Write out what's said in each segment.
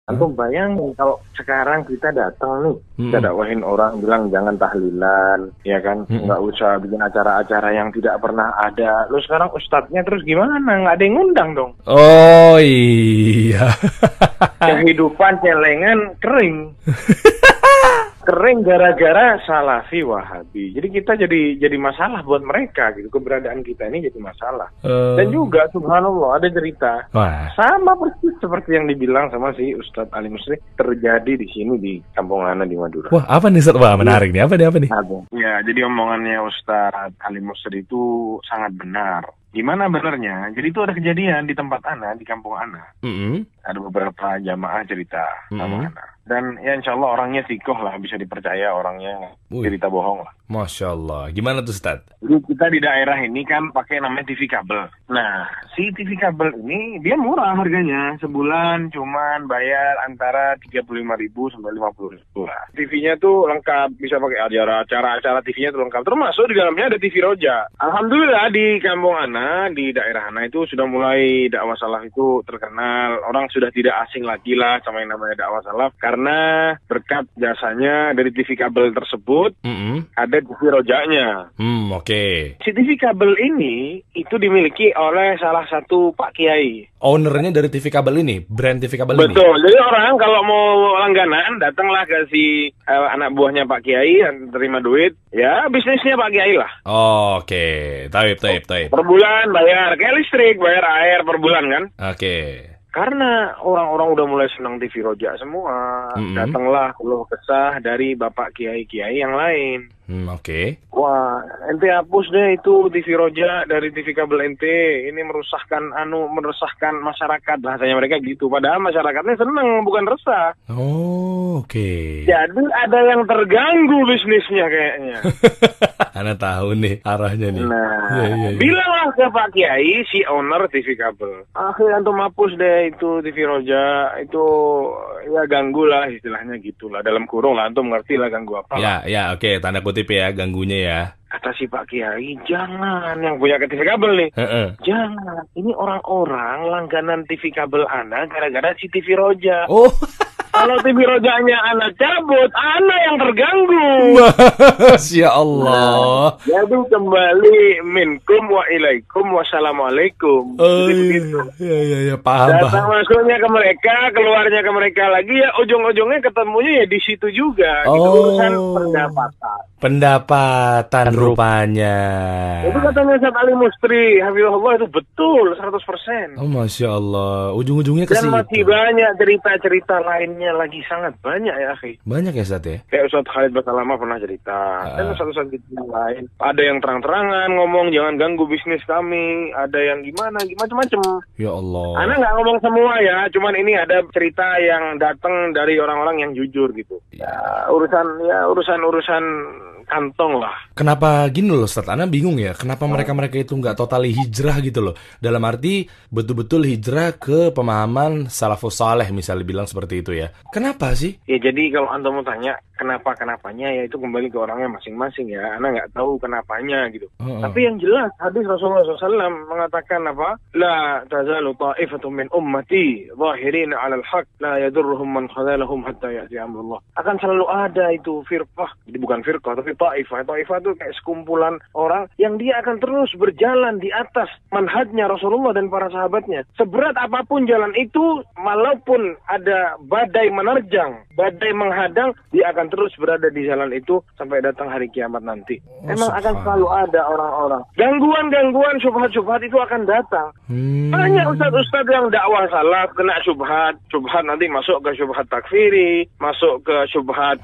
Antum bayangin kalau sekarang kita datang nih, kita dakwahin orang bilang jangan tahlilan, ya kan, nggak usah bikin acara-acara yang tidak pernah ada. Lu sekarang ustadznya terus gimana? Nggak ada yang ngundang dong. Oh iya. Kehidupan celengan kering. Kering gara-gara Salafi Wahabi. Jadi kita jadi masalah buat mereka gitu. Keberadaan kita ini jadi masalah. Dan juga subhanallah ada cerita. Wah. Sama persis seperti yang dibilang sama si Ustadz Ali Musri terjadi di sini di Kampung Ana di Madura. Wah, apa nih Ustadz? Wah, menarik nih. Apa nih? Ya, jadi omongannya Ustadz Ali Musri itu sangat benar. Gimana benernya? Jadi itu ada kejadian di tempat Ana, di Kampung Ana. Ada beberapa jamaah cerita sama Ana. Dan ya insya Allah orangnya sikoh lah, bisa dipercaya orangnya, cerita bohong lah. Masya Allah. Gimana tuh Ustaz? Jadi kita di daerah ini kan pakai namanya TV kabel. Nah, si TV kabel ini dia murah harganya. Sebulan cuman bayar antara 35.000 sampai 50.000 lah. TV-nya tuh lengkap, bisa pakai acara TV-nya tuh lengkap. Termasuk di dalamnya ada TV Roja. Alhamdulillah di Kampung Ana, di daerah Ana itu sudah mulai dakwah salaf itu terkenal. Orang sudah tidak asing lagi lah sama yang namanya dakwah salaf. Karena berkat jasanya dari TV kabel tersebut, ada TV Rojanya. Oke. Si TV kabel ini itu dimiliki oleh salah satu Pak Kiai. Ownernya dari TV kabel ini, brand TV kabel ini. Betul. Jadi orang kalau mau langganan datanglah ke si anak buahnya Pak Kiai yang terima duit, ya bisnisnya Pak Kiai lah. Oke. Taib. Per bulan bayar kayak listrik, bayar air per bulan kan. Oke. Karena orang-orang udah mulai senang TV Roja semua, datanglah keluh kesah dari Bapak Kiai-Kiai yang lain. Oke. Wah, ente hapus deh itu TV Roja dari TV kabel ente. Ini meresahkan masyarakat. Bahasanya mereka gitu. Padahal masyarakatnya seneng, bukan resah. Oh, oke. Jadi ada yang terganggu bisnisnya kayaknya. Ana tahu nih arahnya nih. Nah, bilanglah ke Pak Kiai, si owner TV kabel. Akhirnya antum hapus deh itu TV Roja. Itu ya ganggu lah istilahnya gitulah. Dalam kurung lah, antum ngerti lah ganggu apa. Ya, oke. Tanda kutip ya, ganggunya ya. Kata si Pak Kiai, jangan yang punya TV kabel nih. Jangan. Ini orang-orang langganan TV kabel Ana gara-gara si TV Roja. Oh. Kalau TV Rojanya Ana cabut, Ana yang terganggu. Masya Allah. Jadi kembali minkum wa ilaikum wassalamualaikum. Ya, paham. Datang masuknya ke mereka, keluarnya ke mereka lagi, ya ujung-ujungnya ketemunya ya di situ juga. Itu urusan pendapatan rupanya. Itu katanya Ustaz Ali Musri, hafizahullah, itu betul 100%. Oh, Masya Allah. Ujung-ujungnya ke situ. Dan masih banyak cerita-cerita lainnya lagi, sangat banyak ya, akhi. Banyak ya, Ustaz ya? Kayak Ustaz Khalid Basalamah pernah cerita. Dan Ustaz yang lain. Ada yang terang-terangan ngomong, jangan ganggu bisnis kami. Ada yang gimana, macam-macam. Ya Allah. Ana nggak ngomong semua ya, cuman ini ada cerita yang datang dari orang-orang yang jujur gitu. Ya, urusan kantong lah. Kenapa gini loh Ustaz, Ana bingung ya. Kenapa mereka itu nggak totali hijrah gitu loh. Dalam arti betul-betul hijrah ke pemahaman salafus saleh misalnya bilang seperti itu ya. Kenapa sih? Ya jadi kalau antum mau tanya kenapanya ya itu kembali ke orangnya masing-masing ya. Ana nggak tahu kenapanya gitu. Tapi yang jelas hadis Rasulullah SAW mengatakan apa? La tazalu ta'ifatun min ummati zahirin 'alal haq la yadurruhum man khadalahum hatta ya'ti amrullah. Akan selalu ada itu firqah. Jadi bukan firqah tapi Ta'ifah itu kayak sekumpulan orang yang dia akan terus berjalan di atas manhajnya Rasulullah dan para sahabatnya. Seberat apapun jalan itu, walaupun ada badai menerjang, badai menghadang, dia akan terus berada di jalan itu sampai datang hari kiamat nanti. Emang akan selalu ada orang-orang. Gangguan-gangguan, syubhat-syubhat itu akan datang. Banyak ustadz-ustadz yang dakwah salaf kena syubhat nanti masuk ke syubhat takfiri, masuk ke syubhat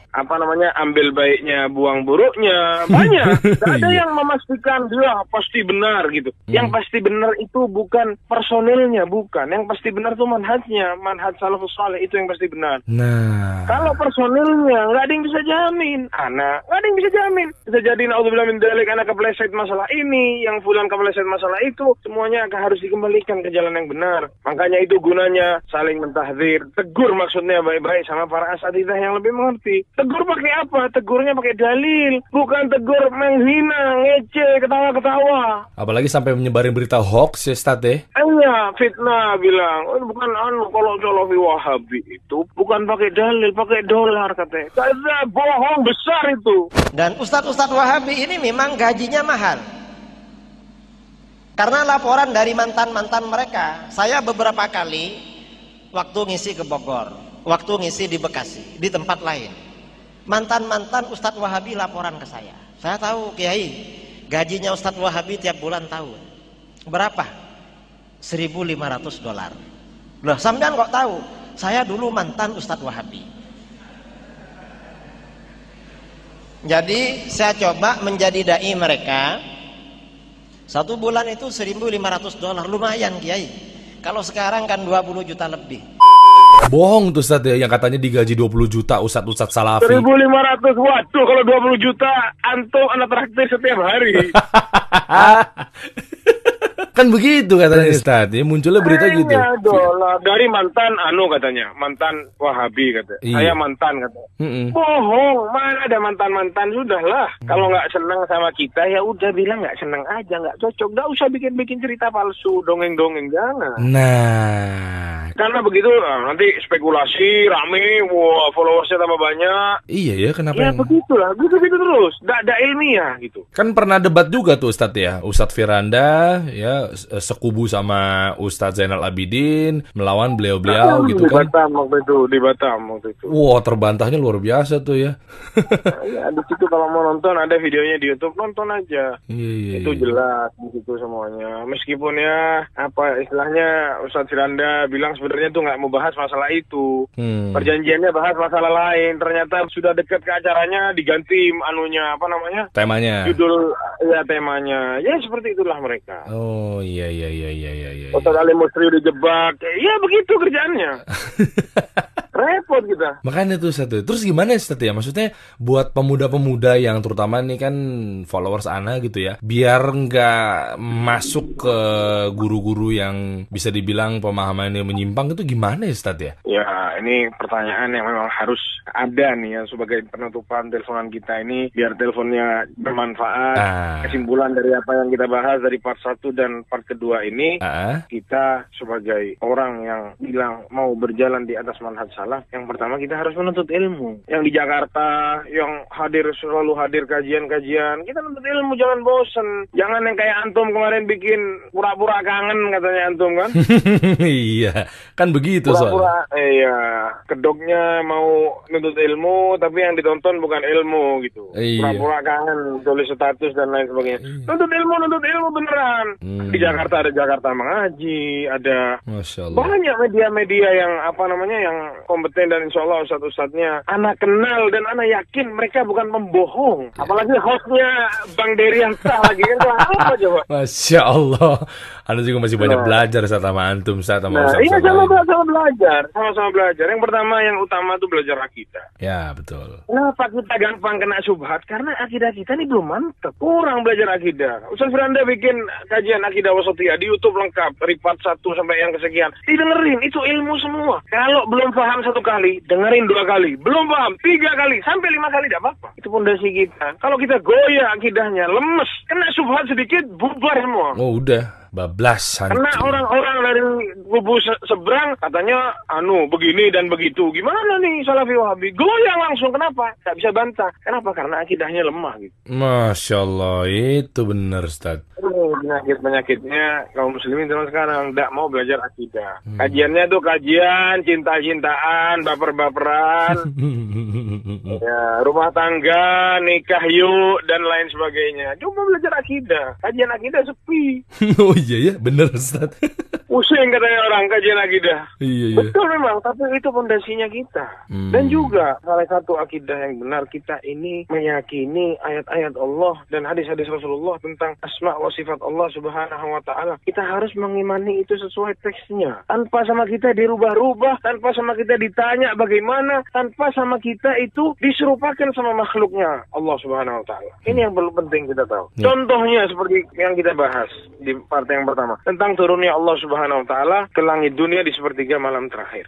ambil baiknya buang buruknya, banyak. Gak ada yang memastikan dia pasti benar gitu. Yang pasti benar itu bukan personilnya, bukan. Yang pasti benar itu manhajnya, manhaj salafus saleh itu yang pasti benar. Nah, kalau personilnya nggak ada yang bisa jamin, nggak ada yang bisa jamin. Bisa jadi naudzubillah min dzalik, anak kepleset masalah ini, yang fulan kepleset masalah itu, semuanya akan harus dikembalikan ke jalan yang benar. Makanya itu gunanya saling mentahdzir, tegur maksudnya baik-baik sama para asatidzah yang lebih mengerti. Tegur pakai apa? Tegurnya pakai dalil, bukan tegur menghina, ngece, ketawa-ketawa. Apalagi sampai menyebarin berita hoax ya Ustaz ya. banyak fitnah bilang, oh, bukan kalau Salafi Wahabi itu bukan pakai dalil, pakai dolar katanya. Kata bohong besar itu. Dan ustadz-ustadz Wahabi ini memang gajinya mahal. Karena laporan dari mantan-mantan mereka, saya beberapa kali waktu ngisi ke Bogor, waktu ngisi di Bekasi, di tempat lain. Mantan-mantan ustadz Wahabi laporan ke saya. Saya tahu, Kiai, gajinya ustadz Wahabi tiap bulan tahu. Berapa? $1.500. Loh, sampean kok tahu? Saya dulu mantan ustadz Wahabi. Jadi saya coba menjadi dai mereka. 1 bulan itu $1.500, lumayan Kiai. Kalau sekarang kan 20 juta lebih. Bohong tuh Ustadz ya, yang katanya digaji 20 juta Ustadz Salafi. 1.500, waduh kalau 20 juta antum anak traktir setiap hari. Kan begitu katanya Ustadz, ya munculnya berita gitu. Dolar dari mantan katanya, mantan Wahabi katanya. Iya. Saya mantan katanya. Bohong, mana ada mantan-mantan, sudahlah. Kalau nggak senang sama kita ya udah bilang nggak senang aja, nggak cocok. Nggak usah bikin-bikin cerita palsu, dongeng-dongeng, jangan. Nah, karena begitu nanti spekulasi rame, wah followersnya tambah banyak. Iya ya, kenapa? Ya begitulah, gitu terus, nggak ada ilmiah gitu. Kan pernah debat juga tuh Ustadz ya, Ustadz Firanda ya sekubu sama Ustadz Zainal Abidin melawan beliau-beliau gitu kan. Di Batam waktu itu. Wah, terbantahnya luar biasa tuh ya. Ya, di situ kalau mau nonton ada videonya di YouTube, nonton aja. Iya. Itu jelas di situ semuanya. Meskipun ya apa istilahnya Ustadz Firanda bilang sebenarnya tuh nggak mau bahas masalah itu. Perjanjiannya bahas masalah lain. Ternyata sudah dekat ke acaranya diganti temanya. Judul ya temanya. Ya seperti itulah mereka. Oh iya. Ustadz Ali Musri dijebak. Ya begitu kerjaannya. Repot kita. Makanya tuh satu. Terus gimana Ustadz ya? Maksudnya buat pemuda-pemuda yang terutama nih kan followers Ana gitu ya, biar nggak masuk ke guru-guru yang bisa dibilang pemahamannya menyimpang itu gimana ya Ustadz ya? Ya ini pertanyaan yang memang harus ada nih ya sebagai penutupan teleponan kita ini biar teleponnya bermanfaat. Kesimpulan dari apa yang kita bahas dari part 1 dan part kedua ini, kita sebagai orang yang bilang mau berjalan di atas manhaj salaf, yang pertama kita harus menuntut ilmu. Yang di Jakarta, yang selalu hadir kajian-kajian, kita menuntut ilmu, jangan bosen. Jangan yang kayak antum kemarin bikin pura-pura kangen katanya antum kan. Iya, kan begitu soalnya. Iya, kedoknya mau nuntut ilmu, tapi yang ditonton bukan ilmu gitu. Pura-pura kangen, tulis status dan lain sebagainya. Nuntut ilmu beneran. Di Jakarta ada Jakarta Mengaji, ada banyak media-media yang yang kompeten dan insya Allah ustadz-ustadznya anak kenal dan anak yakin mereka bukan pembohong. Apalagi hostnya Bang Dery yang sah lagi kan apa coba? Masya Allah, Anda juga masih banyak belajar sama antum sama ustadz. Iya sama-sama belajar. Yang pertama yang utama itu belajar akidah. Ya betul. Kenapa kita gampang kena syubhat? Karena akidah kita ini belum mantap. Kurang belajar akidah. Ustaz Firanda bikin kajian akidah wasatiyah di YouTube lengkap dari part 1 sampai yang kesekian. Didengerin, itu ilmu semua. Kalau belum paham 1 kali, dengerin 2 kali. Belum paham 3 kali sampai 5 kali tidak apa-apa. Itu pondasi kita. Kalau kita goyah akidahnya, lemes, kena syubhat sedikit, bubar semua. Oh udah. Bablas hancur. Karena orang-orang dari kubu seberang katanya begini dan begitu. Gimana nih Salafi Wahabi? Goyang langsung. Kenapa? Gak bisa bantah. Kenapa? Karena akidahnya lemah gitu. Masya Allah, itu benar Ustaz. Penyakitnya kaum muslimin zaman sekarang tidak mau belajar akidah. Kajiannya tuh kajian cinta-cintaan, baper-baperan, ya, rumah tangga, nikah yuk dan lain sebagainya. Coba belajar akidah. Kajian akidah sepi. Oh iya ya, bener Ustaz. Pusing katanya orang kajian akidah. Iya. Betul memang, tapi itu fondasinya kita. Dan juga salah satu akidah yang benar kita ini meyakini ayat-ayat Allah dan hadis-hadis Rasulullah tentang asma wa sifat Allah Subhanahu wa taala. Kita harus mengimani itu sesuai teksnya. Tanpa sama kita dirubah-rubah, tanpa sama kita ditanya bagaimana, tanpa sama kita itu diserupakan sama makhluknya Allah Subhanahu wa taala. Ini yang perlu penting kita tahu. Contohnya seperti yang kita bahas di part yang pertama tentang turunnya Allah Subhanahu Subhanahu wa taala ke langit dunia di sepertiga malam terakhir.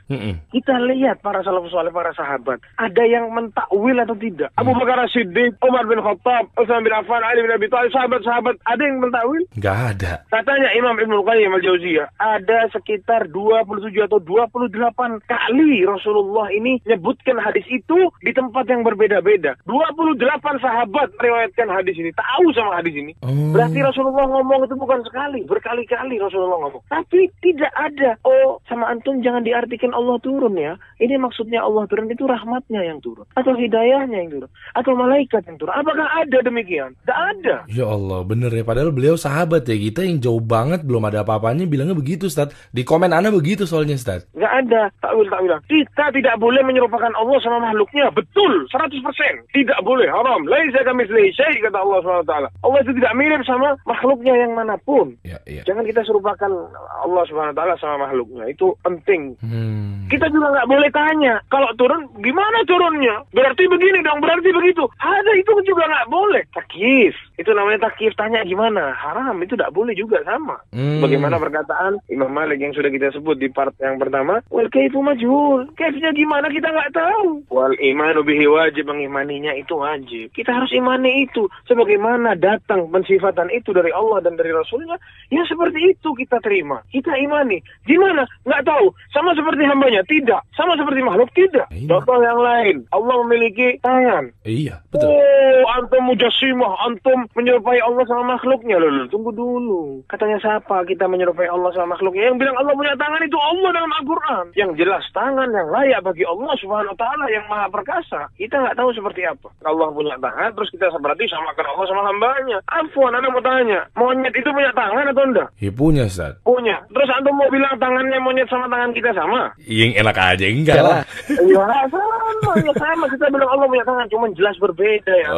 Kita lihat para salafus saleh, para sahabat, ada yang mentakwil atau tidak? Abu Bakar As-Siddiq, Umar bin Khattab, Utsman bin Affan, Ali bin Abi Thalib, sahabat-sahabat, ada yang mentakwil? Nggak ada. Katanya Imam Ibnu Qayyim Al-Jauziyah, ada sekitar 27 atau 28 kali Rasulullah ini menyebutkan hadis itu di tempat yang berbeda-beda. 28 sahabat meriwayatkan hadis ini, tahu sama hadis ini. Berarti Rasulullah ngomong itu bukan sekali, berkali-kali Rasulullah ngomong. Tapi tidak ada, sama antum jangan diartikan Allah turun ya. Ini maksudnya Allah turun itu rahmatnya yang turun, atau hidayahnya yang turun, atau malaikat yang turun. Apakah ada demikian? Tidak ada. Ya Allah, bener ya. Padahal beliau sahabat ya, kita yang jauh banget belum ada apa-apanya bilangnya begitu, Ustaz. Di komen Ana begitu soalnya, Ustaz. Nggak ada takwil-takwilan. Kita tidak boleh menyerupakan Allah sama makhluknya. Betul, 100%. Tidak boleh, haram. Laisa kamitslihi syai', kata Allah SWT. Allah itu tidak mirip sama makhluknya yang manapun. Ya. Jangan kita serupakan Allah SWT sama makhluknya. Itu penting. Kita juga nggak boleh tanya, kalau turun, gimana turunnya? Berarti begini dong, berarti begitu. Ada itu juga nggak boleh. Takyif. Itu namanya takyif. Tanya gimana? Haram. Itu tidak boleh juga sama. Bagaimana perkataan Imam Malik yang sudah kita sebut di part yang pertama, wal kaifu majhul. Kaifnya gimana kita nggak tahu. Wal imanu bihi wajib, mengimaninya itu wajib. Kita harus imani itu. Sebagaimana datang pensifatan itu dari Allah dan dari Rasulnya, ya seperti itu kita terima. Kita imani. Gimana? Nggak tahu. Sama seperti hambanya? Tidak. Sama seperti makhluk? Tidak. Contoh yang lain. Allah memiliki tangan. Iya, betul. Antum mujassimah, antum menyerupai Allah sama makhluknya. Loh, tunggu dulu. Katanya siapa kita menyerupai Allah sama makhluknya? Yang bilang Allah punya tangan itu Allah dalam Al-Quran. Yang jelas tangan yang layak bagi Allah Subhanahu wa taala yang maha perkasa. Kita nggak tahu seperti apa. Allah punya tangan, terus kita berarti samakan Allah sama hambanya. Afwan, Anda mau tanya, monyet itu punya tangan atau enggak? Ya punya, Ustaz. Punya. Terus antum mau bilang tangannya monyet sama tangan kita sama? Yang enak aja, enggak lah. Iya, sama. Kita bilang Allah punya tangan, cuma jelas berbeda ya.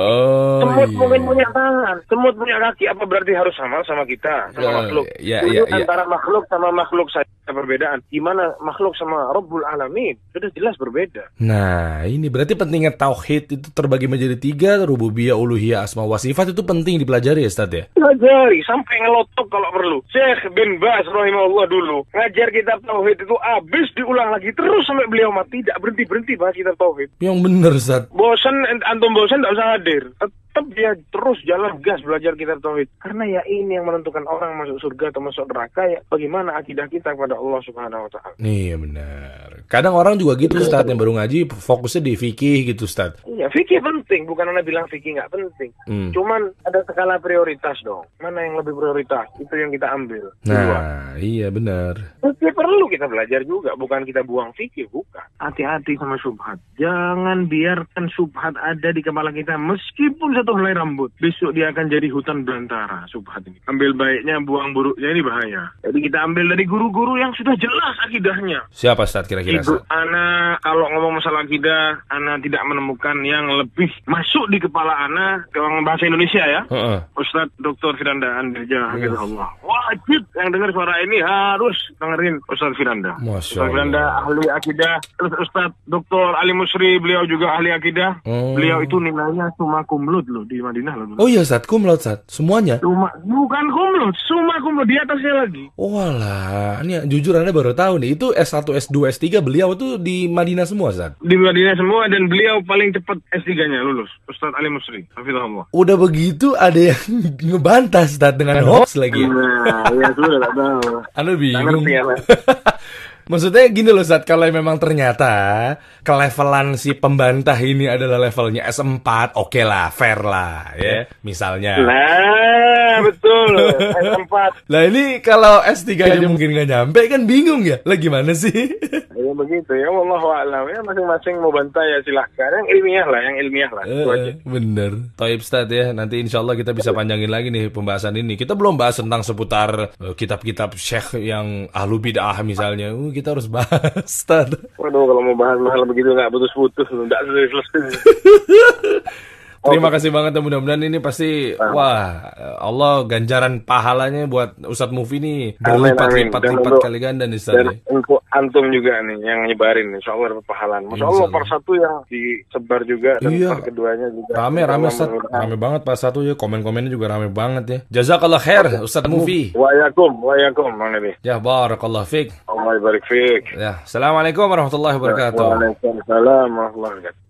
Semut mungkin punya tangan, semut punya kaki, apa berarti harus sama kita, sama makhluk? Ya. Antara makhluk sama makhluk saja perbedaan. Gimana makhluk sama Rabbul Alamin? Sudah jelas berbeda. Nah, ini berarti pentingnya tauhid itu terbagi menjadi 3, rububiyah, uluhiyah, asma wa sifat itu penting dipelajari ya, Ustaz ya? Pelajari sampai ngelotok kalau perlu. Syekh bin Baz rahimahullah dulu ngajar kitab tauhid itu habis diulang lagi terus sampai beliau mati, tidak berhenti bahas kitab tauhid. Yang bener, Ustaz. Bosan, antum bosan tidak usah hadir. Tetap dia terus jalan gas belajar kitab tauhid. Karena ya ini yang menentukan orang masuk surga atau masuk neraka, ya bagaimana akidah kita kepada Allah Subhanahu wa taala. Iya benar. Kadang orang juga gitu, Ustaz, yang baru ngaji fokusnya di fikih gitu, Ustaz. Iya, fikih penting, bukan Anda bilang fikih nggak penting. Cuman ada skala prioritas dong. Mana yang lebih prioritas? Itu yang kita ambil. Nah, iya benar. Fikih perlu kita belajar juga, bukan kita buang fikih, bukan. Hati-hati sama syubhat. Jangan biarkan syubhat ada di kepala kita meskipun satu helai rambut. Besok dia akan jadi hutan belantara syubhat ini. Ambil baiknya, buang buruknya, ini bahaya. Jadi kita ambil dari guru-guru yang sudah jelas akidahnya. Siapa, Ustaz, kira-kira? Ibu Ana kalau ngomong masalah akidah, Ana tidak menemukan yang lebih masuk di kepala Ana dalam bahasa Indonesia ya. Ustadz Dr. Firanda Andirja Hafizahullah. Wajib yang dengar suara ini harus dengerin Ustadz Firanda. Ustadz Firanda ahli akidah. Terus Ustadz Dr. Ali Musri, beliau juga ahli akidah. Beliau itu nilainya summa cum laude loh di Madinah loh. Oh iya, Ustadz, cum laude, Ustadz. Semuanya? Bukan cum laude, summa cum laude, di atasnya lagi. Walah, ini jujur Anda baru tahu nih. Itu S1, S2, S3 beliau itu di Madinah semua, Ustaz? Di Madinah semua, dan beliau paling cepat S3-nya lulus. Ustadz Ali Musri, hafizahullah. Udah begitu ada yang ngebantah, Ustaz, dengan hoax lagi. Nah, ya sudah tak tahu. Anda bingung. Maksudnya gini loh, Ustaz, kalau memang ternyata kelevelan si pembantah ini adalah levelnya S4, oke lah, fair lah, ya, misalnya. Nah, betul, S4. Lah ini kalau S3 aja mungkin nggak nyampe, kan bingung ya, lah gimana sih? Ya begitu, ya wallahu a'lam, ya masing-masing mau bantah ya silahkan, yang ilmiah lah, itu aja. Bener. Taib, Ustaz ya, nanti insya Allah kita bisa panjangin lagi nih pembahasan ini. Kita belum bahas tentang seputar kitab-kitab syekh yang ahlu bid'ah misalnya. Kita harus bahas, Ustaz. Waduh, kalau mau bahas mahal begitu nggak putus-putus, nggak selesai. Terima kasih banget ya, mudah-mudahan ini pasti wah Allah ganjaran pahalanya buat Ustadz Mufi ini berlipat-lipat kali ganda nih Ustadz. Dan untuk antum juga nih yang nyebarin, insya Allah dapat pahalan. Masya Allah part 1 yang disebar juga dan part keduanya juga. Rame Ustadz, rame banget part 1 ya, komen-komennya juga rame banget ya. Jazakallah khair Ustadz Mufi. Waalaikumsalam Bang Nedi. Ya barakallah fiik. Allah barik fiik. Ya, assalamualaikum warahmatullahi wabarakatuh. Waalaikumsalam warahmatullahi wabarakatuh.